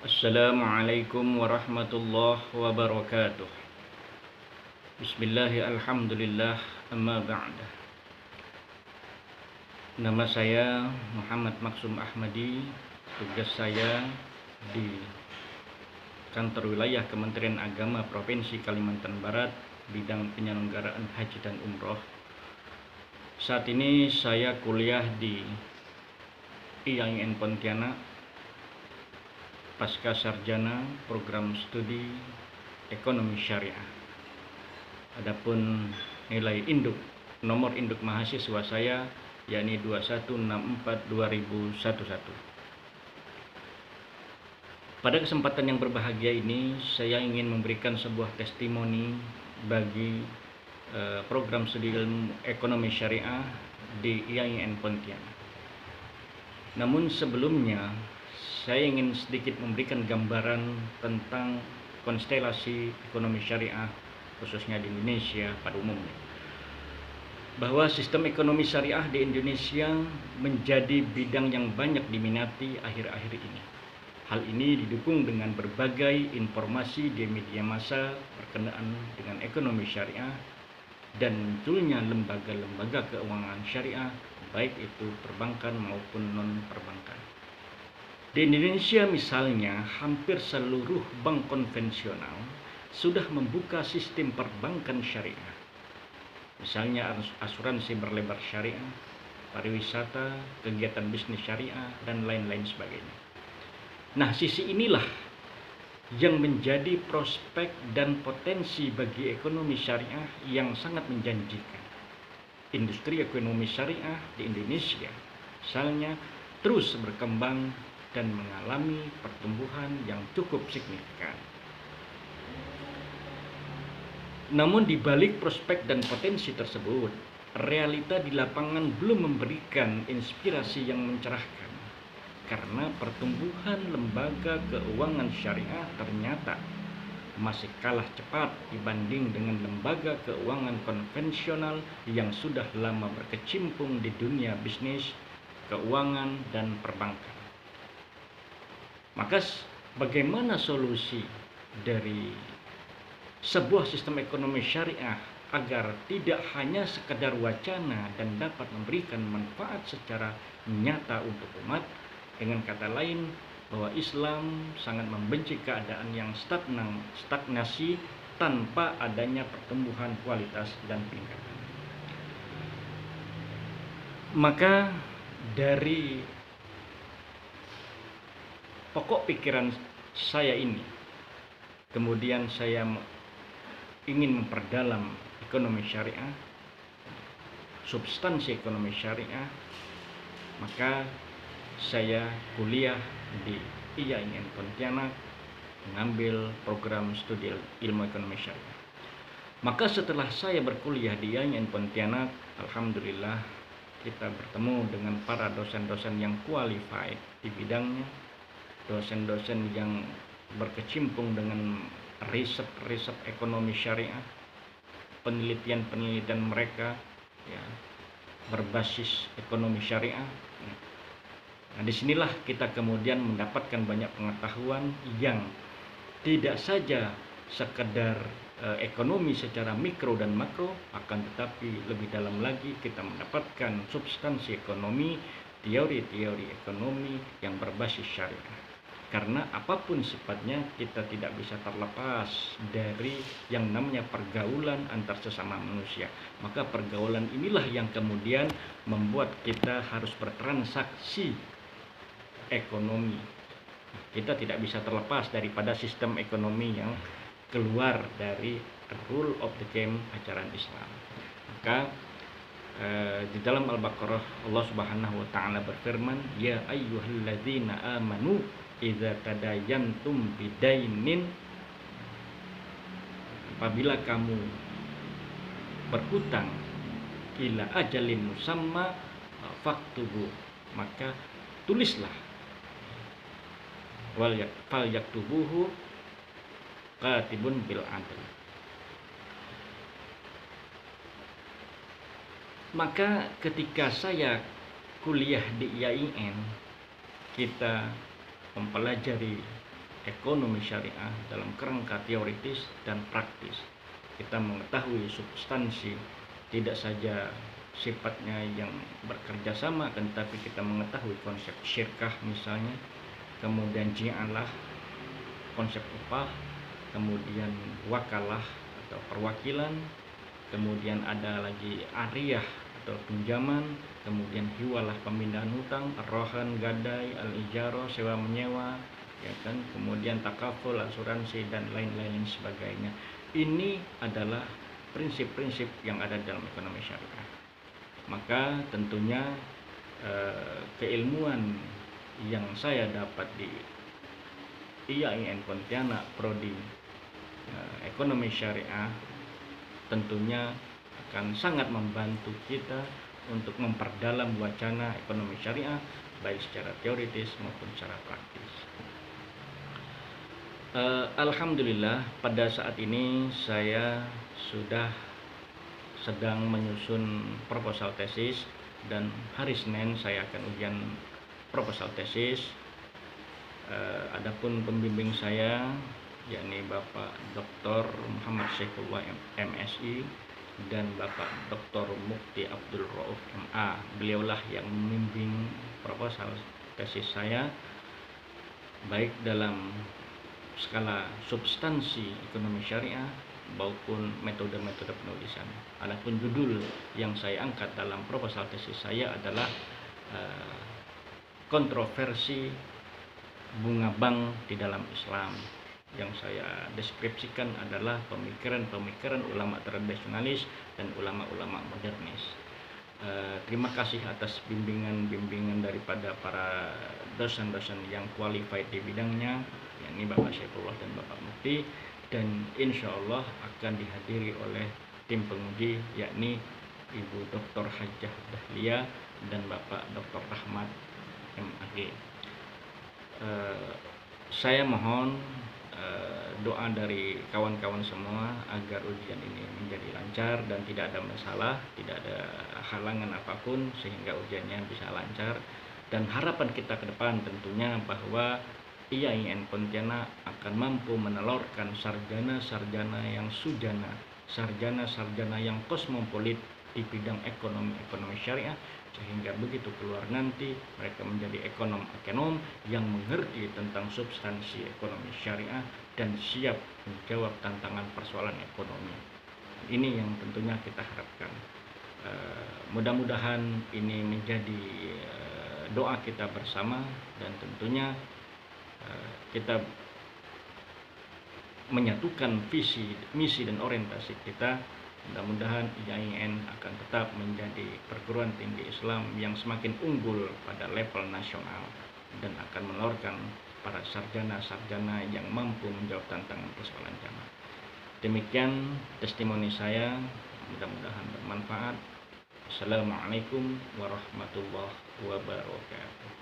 Assalamualaikum warahmatullahi wabarakatuh. Bismillahirrahmanirrahim. Amma ba'da. Nama saya Muhammad Maksum Ahmadi. Tugas saya di Kantor Wilayah Kementerian Agama Provinsi Kalimantan Barat, bidang penyelenggaraan haji dan umroh. Saat ini saya kuliah di IAIN Pontianak, pasca sarjana program studi ekonomi syariah. Adapun nilai induk, nomor induk mahasiswa saya yakni 2164-2011. Pada kesempatan yang berbahagia ini, saya ingin memberikan sebuah testimoni bagi program studi ilmu ekonomi syariah di IAIN Pontianak. Namun sebelumnya, saya ingin sedikit memberikan gambaran tentang konstelasi ekonomi syariah khususnya di Indonesia pada umumnya. Bahwa sistem ekonomi syariah di Indonesia menjadi bidang yang banyak diminati akhir-akhir ini. Hal ini didukung dengan berbagai informasi di media massa berkenaan dengan ekonomi syariah dan munculnya lembaga-lembaga keuangan syariah, baik itu perbankan maupun non-perbankan. Di Indonesia misalnya, hampir seluruh bank konvensional sudah membuka sistem perbankan syariah. Misalnya asuransi berlebar syariah, pariwisata, kegiatan bisnis syariah, dan lain-lain sebagainya. Nah, sisi inilah yang menjadi prospek dan potensi bagi ekonomi syariah yang sangat menjanjikan. Industri ekonomi syariah di Indonesia misalnya terus berkembang dan mengalami pertumbuhan yang cukup signifikan. Namun di balik prospek dan potensi tersebut, realita di lapangan belum memberikan inspirasi yang mencerahkan. Karena pertumbuhan lembaga keuangan syariah ternyata masih kalah cepat dibanding dengan lembaga keuangan konvensional yang sudah lama berkecimpung di dunia bisnis, keuangan, dan perbankan. Maka bagaimana solusi dari sebuah sistem ekonomi syariah agar tidak hanya sekedar wacana dan dapat memberikan manfaat secara nyata untuk umat? Dengan kata lain, bahwa Islam sangat membenci keadaan yang stagnasi tanpa adanya pertumbuhan kualitas dan peningkatan. Maka dari pokok pikiran saya ini, kemudian saya ingin memperdalam ekonomi syariah, substansi ekonomi syariah, maka saya kuliah di IAIN Pontianak mengambil program studi ilmu ekonomi syariah. Maka setelah saya berkuliah di IAIN Pontianak, alhamdulillah kita bertemu dengan para dosen-dosen yang qualified di bidangnya, dosen-dosen yang berkecimpung dengan riset ekonomi syariah, penelitian mereka ya, berbasis ekonomi syariah. Nah, disinilah kita kemudian mendapatkan banyak pengetahuan yang tidak saja sekedar ekonomi secara mikro dan makro, akan tetapi lebih dalam lagi kita mendapatkan substansi ekonomi, teori-teori ekonomi yang berbasis syariah. Karena apapun sifatnya, kita tidak bisa terlepas dari yang namanya pergaulan antar sesama manusia. Maka pergaulan inilah yang kemudian membuat kita harus bertransaksi ekonomi. Kita tidak bisa terlepas daripada sistem ekonomi yang keluar dari rule of the game ajaran Islam. Maka di dalam Al-Baqarah Allah Subhanahu wa taala berfirman, ya ayyuhalladzina amanu idza tadayantum bidainin, apabila kamu berhutang ila ajalin musamma faktubu, maka tulislah, fal yaktubuhu katibun bil adl. Maka ketika saya kuliah di IAIN, kita mempelajari ekonomi syariah dalam kerangka teoritis dan praktis. Kita mengetahui substansi, tidak saja sifatnya yang bekerja sama, tetapi kita mengetahui konsep syirkah misalnya, kemudian ji'alah, konsep upah, kemudian wakalah atau perwakilan, kemudian ada lagi ariyah atau pinjaman, kemudian hiwalah pemindahan hutang, rohan, gadai, al-ijaro, sewa menyewa, ya kan, kemudian takaful, asuransi, dan lain-lain sebagainya. Ini adalah prinsip-prinsip yang ada dalam ekonomi syariah. Maka tentunya keilmuan yang saya dapat di IAIN Pontianak Prodi Ekonomi Syariah tentunya akan sangat membantu kita untuk memperdalam wacana ekonomi syariah baik secara teoritis maupun secara praktis. Alhamdulillah pada saat ini saya sudah sedang menyusun proposal tesis, dan hari Senin saya akan ujian proposal tesis. Adapun pembimbing saya yakni Bapak Dr. Muhammad Syekhullah MSI dan Bapak Dr. Mukti Abdul Rauf MA. Beliaulah yang membimbing proposal tesis saya baik dalam skala substansi ekonomi syariah maupun metode-metode penulisan. Adapun judul yang saya angkat dalam proposal tesis saya adalah kontroversi bunga bank di dalam Islam. Yang saya deskripsikan adalah pemikiran-pemikiran ulama tradisionalis dan ulama-ulama modernis. Terima kasih atas bimbingan daripada para dosen-dosen yang qualified di bidangnya, yakni Bapak Syekhullah dan Bapak Mukti, dan insya Allah akan dihadiri oleh tim penguji yakni Ibu Dr. Hajjah Dahlia dan Bapak Dr. Rahmat MAG. Saya mohon doa dari kawan-kawan semua agar ujian ini menjadi lancar dan tidak ada masalah, tidak ada halangan apapun sehingga ujiannya bisa lancar. Dan harapan kita ke depan tentunya bahwa IAIN Pontianak akan mampu menelurkan sarjana-sarjana yang sujana, sarjana-sarjana yang kosmopolit di bidang ekonomi syariah, sehingga begitu keluar nanti mereka menjadi ekonom yang mengerti tentang substansi ekonomi syariah dan siap menjawab tantangan persoalan ekonomi. Ini yang tentunya kita harapkan. Mudah-mudahan ini menjadi doa kita bersama, dan tentunya kita menyatukan visi, misi, dan orientasi kita. Mudah-mudahan IAIN akan tetap menjadi perguruan tinggi Islam yang semakin unggul pada level nasional dan akan menelurkan para sarjana-sarjana yang mampu menjawab tantangan persoalan zaman. Demikian testimoni saya, mudah-mudahan bermanfaat. Assalamualaikum warahmatullahi wabarakatuh.